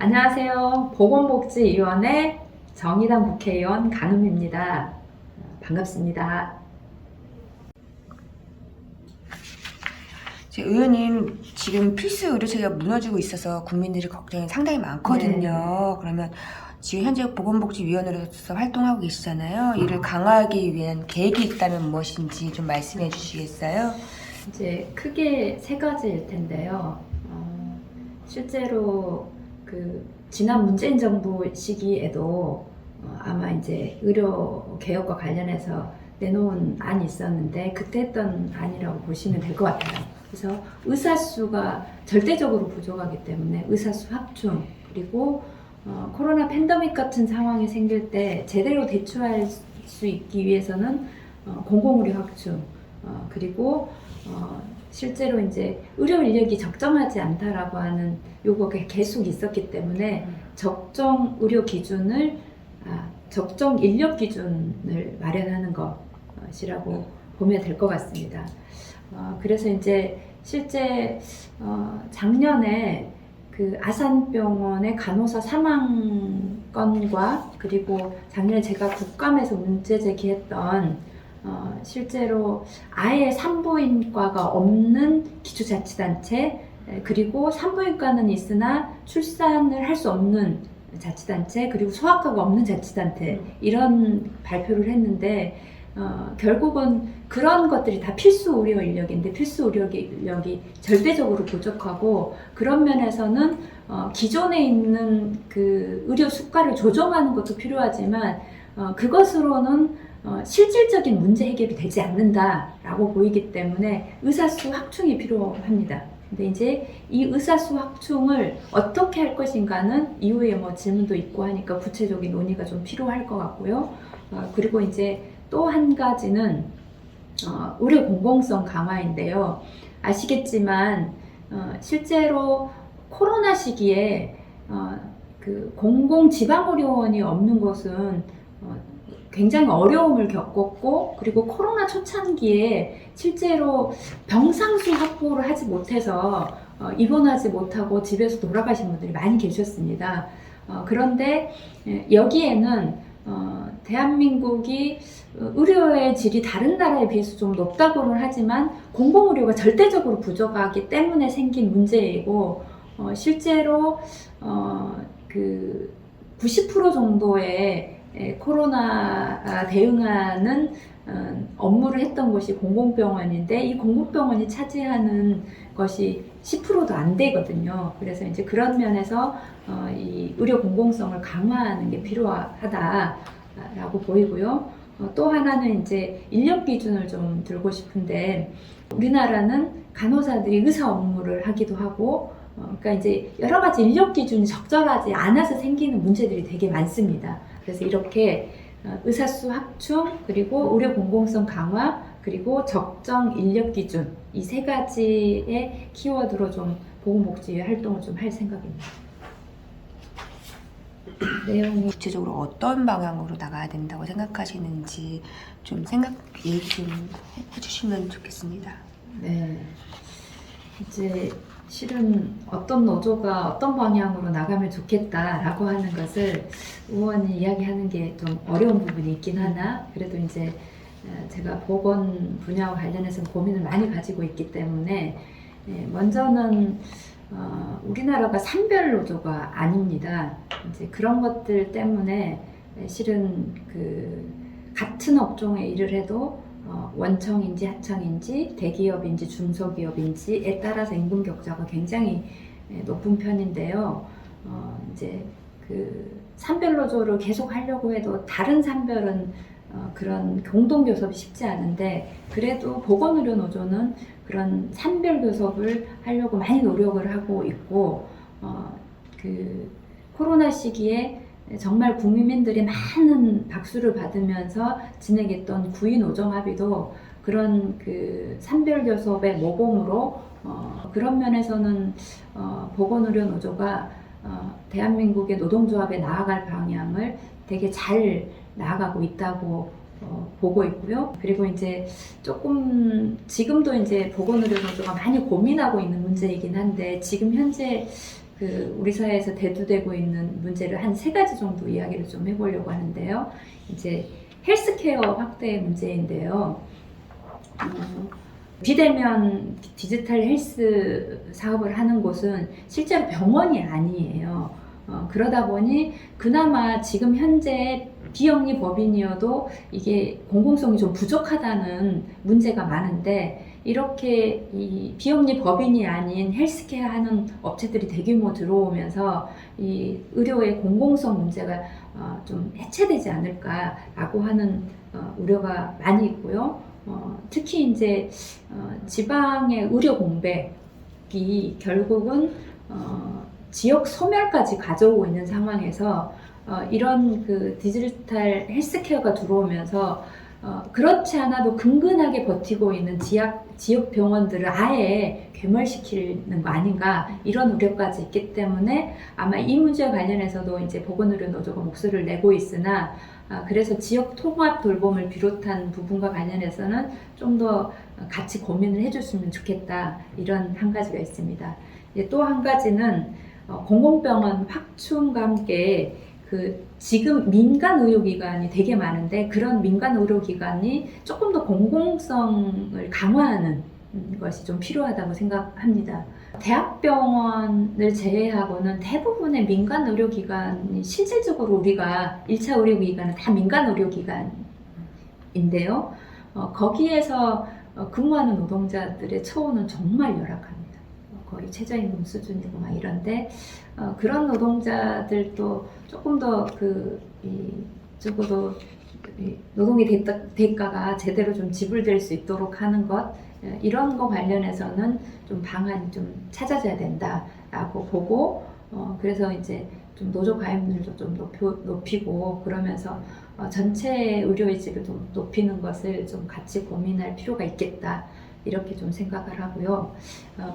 안녕하세요. 보건복지위원회 정의당 국회의원 간음입니다. 반갑습니다. 의원님, 지금 필수 의료체계가 무너지고 있어서 국민들이 걱정이 상당히 많거든요. 그러면 지금 현재 보건복지위원으로서 활동하고 계시잖아요. 이를 강화하기 위한 계획이 있다면 무엇인지 좀 말씀해 주시겠어요? 이제 크게 세 가지일 텐데요. 실제로 지난 문재인 정부 시기에도 아마 이제 의료 개혁과 관련해서 내놓은 안이 있었는데 그때 했던 안이라고 보시면 될 것 같아요. 그래서 의사 수가 절대적으로 부족하기 때문에 의사 수 확충, 그리고 코로나 팬데믹 같은 상황이 생길 때 제대로 대처할 수 있기 위해서는 공공의료 확충, 그리고 실제로 이제 의료 인력이 적정하지 않다라고 하는 요구가 계속 있었기 때문에 적정 의료 기준을 적정 인력 기준을 마련하는 것이라고 보면 될 것 같습니다. 그래서 이제 실제 작년에 그 아산병원의 간호사 사망 건과, 그리고 작년에 제가 국감에서 문제 제기했던 실제로 아예 산부인과가 없는 기초자치단체, 그리고 산부인과는 있으나 출산을 할 수 없는 자치단체, 그리고 소아과가 없는 자치단체, 이런 발표를 했는데 결국은 그런 것들이 다 필수 의료 인력인데 필수 의료 인력이 절대적으로 부족하고, 그런 면에서는 기존에 있는 그 의료 수가를 조정하는 것도 필요하지만 그것으로는 실질적인 문제 해결이 되지 않는다라고 보이기 때문에 의사수 확충이 필요합니다. 근데 이제 이 의사수 확충을 어떻게 할 것인가는 이후에 뭐 질문도 있고 하니까 구체적인 논의가 좀 필요할 것 같고요. 그리고 이제 또 한 가지는 의료 공공성 강화인데요. 아시겠지만 실제로 코로나 시기에 그 공공 지방의료원이 없는 곳은 굉장히 어려움을 겪었고, 그리고 코로나 초창기에 실제로 병상수 확보를 하지 못해서 입원하지 못하고 집에서 돌아가신 분들이 많이 계셨습니다. 그런데 여기에는 대한민국이 의료의 질이 다른 나라에 비해서 좀 높다고는 하지만 공공의료가 절대적으로 부족하기 때문에 생긴 문제이고, 실제로 그 90% 정도의 코로나 대응하는 업무를 했던 것이 공공병원인데, 이 공공병원이 차지하는 것이 10%도 안 되거든요. 그래서 이제 그런 면에서 이 의료 공공성을 강화하는 게 필요하다라고 보이고요. 또 하나는 이제 인력 기준을 좀 들고 싶은데, 우리나라는 간호사들이 의사 업무를 하기도 하고, 그러니까 이제 여러 가지 인력 기준이 적절하지 않아서 생기는 문제들이 되게 많습니다. 그래서 이렇게 의사수 확충, 그리고 의료 공공성 강화, 그리고 적정 인력 기준, 이 세 가지의 키워드로 좀 보건복지위 활동을 좀 할 생각입니다. 내용이 구체적으로 어떤 방향으로 나가야 된다고 생각하시는지 좀 얘기 좀 해주시면 좋겠습니다. 네, 이제 실은 어떤 노조가 어떤 방향으로 나가면 좋겠다라고 하는 것을 의원이 이야기하는 게 좀 어려운 부분이 있긴 하나, 그래도 이제 제가 보건 분야와 관련해서 고민을 많이 가지고 있기 때문에, 먼저는 우리나라가 산별 노조가 아닙니다. 이제 그런 것들 때문에 실은 같은 업종에 일을 해도 원청인지 하청인지 대기업인지 중소기업인지에 따라서 임금 격차가 굉장히 높은 편인데요. 이제 산별 노조를 계속 하려고 해도 다른 산별은 그런 공동 교섭이 쉽지 않은데, 그래도 보건의료 노조는 그런 산별 교섭을 하려고 많이 노력을 하고 있고, 코로나 시기에 정말 국민들이 많은 박수를 받으면서 진행했던 구인오정 합의도 그런 산별 교섭의 모범으로, 그런 면에서는 보건의료 노조가 대한민국의 노동조합에 나아갈 방향을 되게 잘 나아가고 있다고 보고 있고요. 그리고 이제 조금 지금도 이제 보건의료 노조가 많이 고민하고 있는 문제이긴 한데, 지금 현재 우리 사회에서 대두되고 있는 문제를 한 3가지 정도 이야기를 좀 해보려고 하는데요. 이제 헬스케어 확대의 문제인데요. 비대면 디지털 헬스 사업을 하는 곳은 실제로 병원이 아니에요. 그러다 보니 그나마 지금 현재 비영리 법인이어도 이게 공공성이 좀 부족하다는 문제가 많은데, 이렇게 이 비영리 법인이 아닌 헬스케어 하는 업체들이 대규모 들어오면서 이 의료의 공공성 문제가 좀 해체되지 않을까라고 하는 우려가 많이 있고요. 특히 이제 지방의 의료 공백이 결국은 지역 소멸까지 가져오고 있는 상황에서 이런 디지털 헬스케어가 들어오면서 그렇지 않아도 근근하게 버티고 있는 지역 병원들을 아예 괴멸시키는 거 아닌가, 이런 우려까지 있기 때문에 아마 이 문제와 관련해서도 이제 보건의료노조가 목소리를 내고 있으나, 그래서 지역 통합 돌봄을 비롯한 부분과 관련해서는 좀 더 같이 고민을 해줬으면 좋겠다, 이런 한 가지가 있습니다. 또 한 가지는 공공병원 확충과 함께 지금 민간 의료기관이 되게 많은데, 그런 민간 의료기관이 조금 더 공공성을 강화하는 것이 좀 필요하다고 생각합니다. 대학병원을 제외하고는 대부분의 민간 의료기관이 실질적으로 우리가 1차 의료기관은 다 민간 의료기관인데요. 거기에서 근무하는 노동자들의 처우는 정말 열악합니다. 거의 최저임금 수준이고 막 이런데, 그런 노동자들도 조금 더 적어도 노동의 대가가 제대로 좀 지불될 수 있도록 하는 것, 이런 거 관련해서는 좀 방안이 좀 찾아져야 된다라고 보고, 그래서 이제 좀 노조 가입률도 좀 높이고 그러면서 전체 의료의 질을 좀 높이는 것을 좀 같이 고민할 필요가 있겠다, 이렇게 좀 생각을 하고요.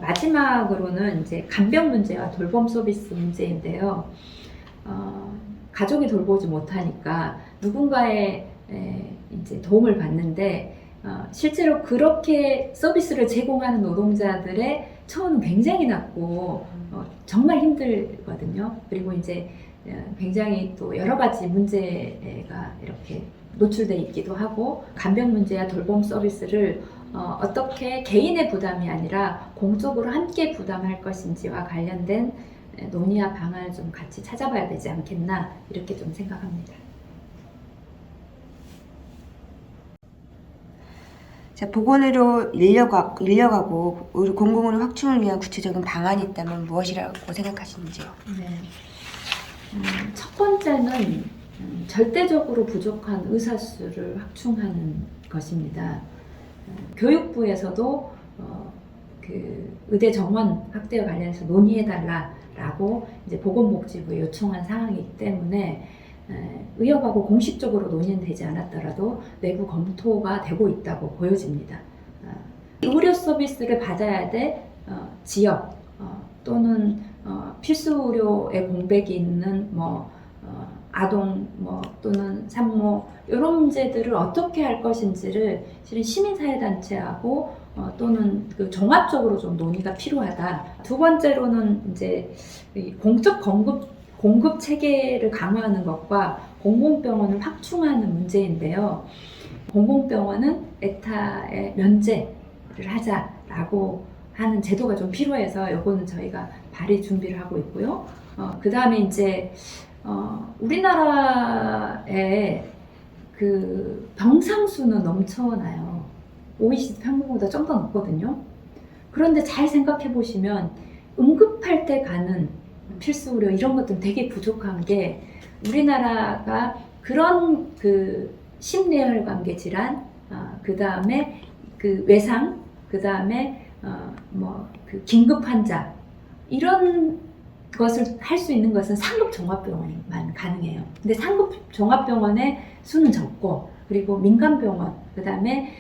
마지막으로는 이제 간병 문제와 돌봄 서비스 문제인데요. 가족이 돌보지 못하니까 누군가의 이제 도움을 받는데, 실제로 그렇게 서비스를 제공하는 노동자들의 처우는 굉장히 낮고 정말 힘들거든요. 그리고 이제 굉장히 또 여러 가지 문제가 이렇게 노출되어 있기도 하고, 간병 문제와 돌봄 서비스를 어떻게 개인의 부담이 아니라 공적으로 함께 부담할 것인지와 관련된 논의와 방안을 좀 같이 찾아봐야 되지 않겠나, 이렇게 좀 생각합니다. 자, 보건의료 인력하고 공공의료 확충을 위한 구체적인 방안이 있다면 무엇이라고 생각하시는지요? 네. 첫 번째는 절대적으로 부족한 의사 수를 확충하는 것입니다. 교육부에서도 의대 정원 확대와 관련해서 논의해달라라고 이제 보건복지부에 요청한 상황이기 때문에, 의협하고 공식적으로 논의는 되지 않았더라도 내부 검토가 되고 있다고 보여집니다. 의료 서비스를 받아야 될 지역 또는 필수 의료의 공백이 있는 아동 또는 산모, 이런 문제들을 어떻게 할 것인지를 실은 시민사회단체하고 또는 종합적으로 좀 논의가 필요하다. 두 번째로는 이제 공적 공급 체계를 강화하는 것과 공공병원을 확충하는 문제인데요. 공공병원은 에타의 면제를 하자라고 하는 제도가 좀 필요해서 요거는 저희가 발의 준비를 하고 있고요. 그 다음에 이제 우리나라의 병상 수는 넘쳐나요. OECD 평균보다 좀 더 높거든요. 그런데 잘 생각해 보시면 응급할 때 가는 필수 의료 이런 것들은 되게 부족한 게, 우리나라가 그런 심뇌혈관계 질환, 그 다음에 외상, 그 다음에 긴급 환자, 이런 것을 할 수 있는 것은 상급 종합병원만 가능해요. 근데 상급 종합병원의 수는 적고, 그리고 민간병원, 그 다음에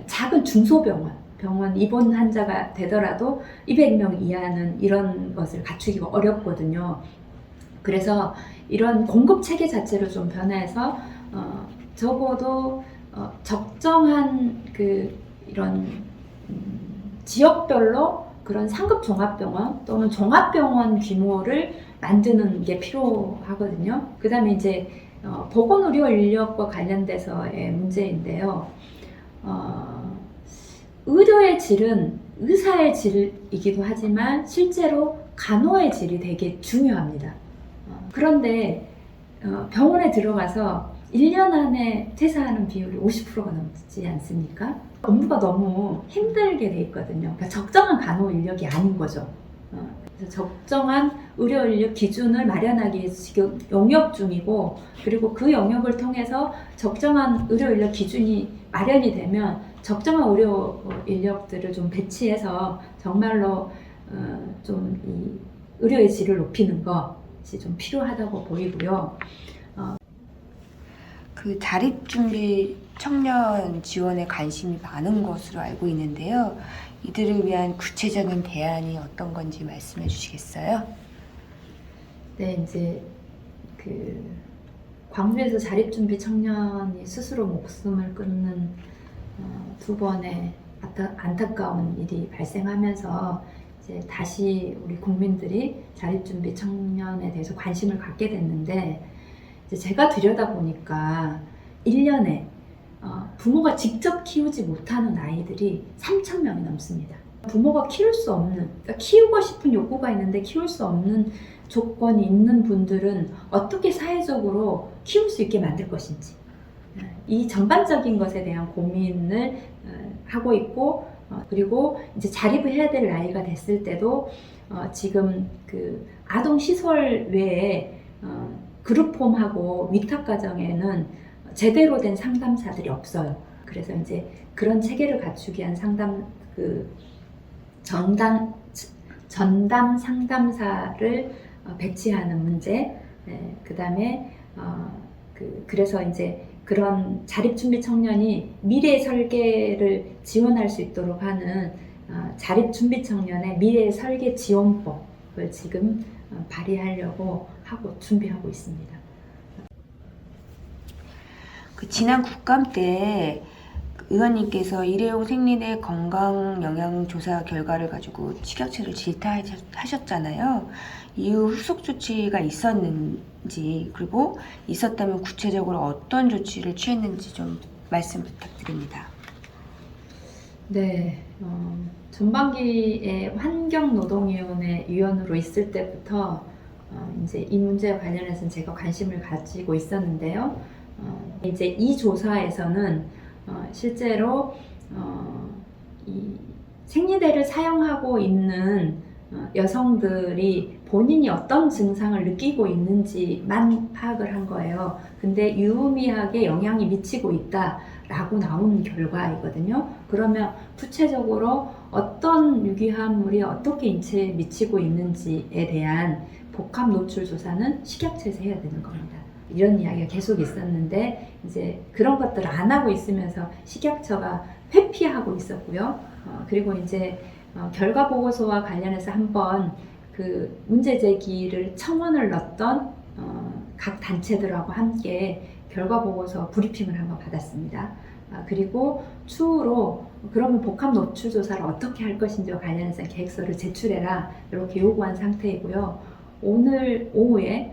작은 중소병원, 입원 환자가 되더라도 200명 이하는 이런 것을 갖추기가 어렵거든요. 그래서 이런 공급 체계 자체를 좀 변화해서 적어도 적정한 이런 지역별로 그런 상급 종합병원 또는 종합병원 규모를 만드는 게 필요하거든요. 그 다음에 이제 보건의료 인력과 관련돼서의 문제인데요. 의료의 질은 의사의 질이기도 하지만 실제로 간호의 질이 되게 중요합니다. 그런데 병원에 들어가서 1년 안에 퇴사하는 비율이 50%가 넘지 않습니까? 업무가 너무 힘들게 돼 있거든요. 그러니까 적정한 간호 인력이 아닌 거죠. 그래서 적정한 의료 인력 기준을 마련하기 위해서 지금 영역 중이고, 그리고 그 영역을 통해서 적정한 의료 인력 기준이 마련이 되면 적정한 의료 인력들을 좀 배치해서 정말로 좀 이 의료의 질을 높이는 것이 좀 필요하다고 보이고요. 그 자립준비 청년 지원에 관심이 많은 것으로 알고 있는데요. 이들을 위한 구체적인 대안이 어떤 건지 말씀해 주시겠어요? 네, 이제 그 광주에서 자립준비 청년이 스스로 목숨을 끊는 두 번의 안타까운 일이 발생하면서 이제 다시 우리 국민들이 자립준비 청년에 대해서 관심을 갖게 됐는데, 이제 제가 들여다보니까 1년에 부모가 직접 키우지 못하는 아이들이 3,000명이 넘습니다. 부모가 키울 수 없는, 그러니까 키우고 싶은 욕구가 있는데 키울 수 없는 조건이 있는 분들은 어떻게 사회적으로 키울 수 있게 만들 것인지, 이 전반적인 것에 대한 고민을 하고 있고, 그리고 이제 자립을 해야 될 나이가 됐을 때도 지금 그 아동시설 외에 그룹홈하고 위탁가정에는 제대로 된 상담사들이 없어요. 그래서 이제 그런 체계를 갖추기 위한 전담 상담사를 배치하는 문제, 그 다음에 그래서 이제 그런 자립준비 청년이 미래 설계를 지원할 수 있도록 하는 자립준비 청년의 미래 설계 지원법을 지금 발의하려고 하고 준비하고 있습니다. 그 지난 국감 때 의원님께서 일회용 생리대 건강 영양 조사 결과를 가지고 식약처를 질타하셨잖아요. 이후 후속 조치가 있었는지, 그리고 있었다면 구체적으로 어떤 조치를 취했는지 좀 말씀 부탁드립니다. 네, 전반기에 환경노동위원회 위원으로 있을 때부터 이제 이 문제와 관련해서는 제가 관심을 가지고 있었는데요. 이제 이 조사에서는 실제로 이 생리대를 사용하고 있는 여성들이 본인이 어떤 증상을 느끼고 있는지만 파악을 한 거예요. 근데 유의미하게 영향이 미치고 있다라고 나온 결과이거든요. 그러면 구체적으로 어떤 유기화합물이 어떻게 인체에 미치고 있는지에 대한 복합 노출 조사는 식약처에서 해야 되는 겁니다. 이런 이야기가 계속 있었는데 이제 그런 것들을 안 하고 있으면서 식약처가 회피하고 있었고요. 그리고 이제 결과 보고서와 관련해서 한번 그 문제 제기를 청원을 넣었던 각 단체들하고 함께 결과 보고서 브리핑을 한번 받았습니다. 그리고 추후로 그러면 복합 노출 조사를 어떻게 할 것인지와 관련해서 계획서를 제출해라 이렇게 요구한 상태이고요. 오늘 오후에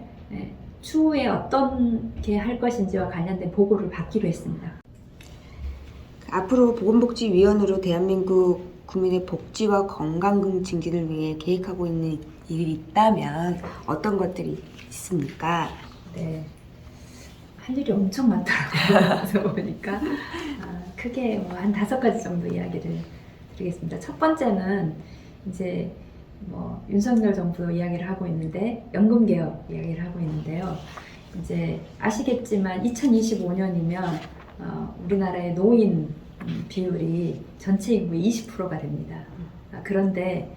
추후에 어떻게 할 것인지와 관련된 보고를 받기로 했습니다. 앞으로 보건복지위원으로 대한민국 국민의 복지와 건강 증진을 위해 계획하고 있는 일이 있다면 어떤 것들이 있습니까? 네, 할 일이 엄청 많더라고요. 그래서 보니까 크게 한 5가지 정도 이야기를 드리겠습니다. 첫 번째는 이제 윤석열 정부 이야기를 하고 있는데 연금 개혁 이야기를 하고 있는데요. 이제 아시겠지만 2025년이면 우리나라의 노인 비율이 전체 인구의 20%가 됩니다. 그런데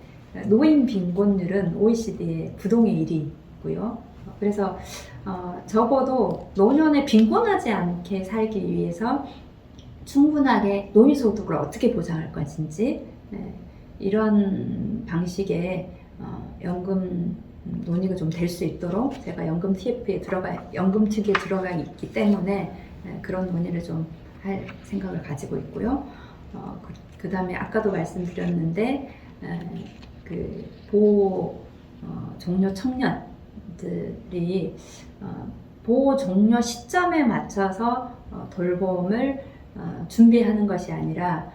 노인 빈곤율은 OECD의 부동의 1위고요. 그래서 적어도 노년에 빈곤하지 않게 살기 위해서 충분하게 노인소득을 어떻게 보장할 것인지, 이런 방식의 연금 논의가 좀 될 수 있도록 제가 연금 특위에 들어가 있기 때문에 그런 논의를 좀 할 생각을 가지고 있고요. 그 다음에 아까도 말씀드렸는데 그 보호 종료 청년들이 보호 종료 시점에 맞춰서 돌봄을 준비하는 것이 아니라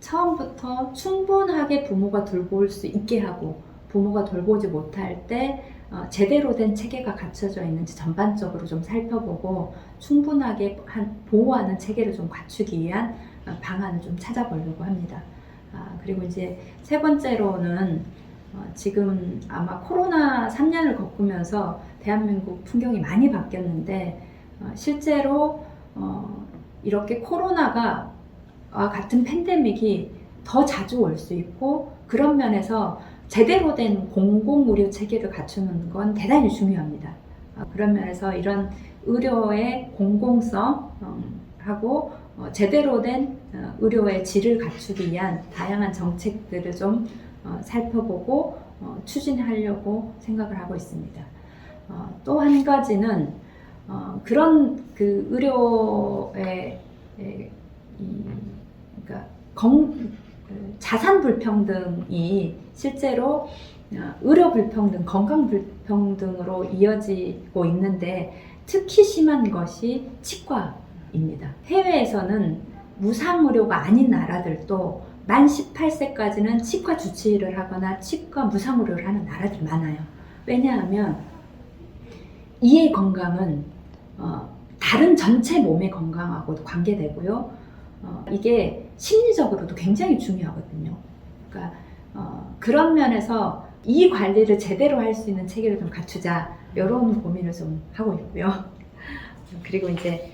처음부터 충분하게 부모가 돌볼 수 있게 하고 부모가 돌보지 못할 때 제대로 된 체계가 갖춰져 있는지 전반적으로 좀 살펴보고 충분하게 보호하는 체계를 좀 갖추기 위한 방안을 좀 찾아보려고 합니다. 그리고 이제 세 번째로는 지금 아마 코로나 3년을 겪으면서 대한민국 풍경이 많이 바뀌었는데 실제로 이렇게 코로나가 같은 팬데믹이 더 자주 올 수 있고 그런 면에서 제대로 된 공공의료 체계를 갖추는 건 대단히 중요합니다. 그런 면에서 이런 의료의 공공성하고 제대로 된 의료의 질을 갖추기 위한 다양한 정책들을 좀 살펴보고 추진하려고 생각을 하고 있습니다. 또 한 가지는 그런 그 의료의 그러니까 자산 불평등이 실제로 의료 불평등, 건강 불평등으로 이어지고 있는데 특히 심한 것이 치과입니다. 해외에서는 무상의료가 아닌 나라들도 만 18세까지는 치과 주치의를 하거나 치과 무상의료를 하는 나라들이 많아요. 왜냐하면 이의 건강은 다른 전체 몸의 건강하고도 관계되고요. 이게 심리적으로도 굉장히 중요하거든요. 그러니까 그런 면에서 이 관리를 제대로 할 수 있는 체계를 좀 갖추자 이런 고민을 좀 하고 있고요. 그리고 이제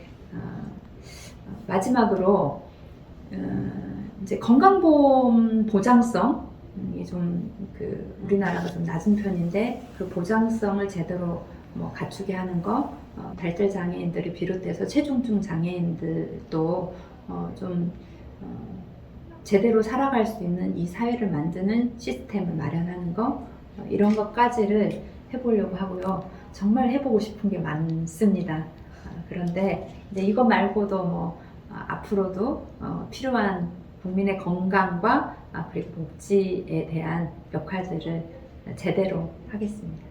마지막으로 이제 건강보험 보장성이 좀 우리나라가 좀 낮은 편인데 그 보장성을 제대로 갖추게 하는 거, 발달 장애인들을 비롯해서 체중증 장애인들도 좀 제대로 살아갈 수 있는 이 사회를 만드는 시스템을 마련하는 거, 이런 것까지를 해보려고 하고요. 정말 해보고 싶은 게 많습니다. 그런데 이제 이거 말고도 앞으로도 필요한 국민의 건강과 그리고 복지에 대한 역할들을 제대로 하겠습니다.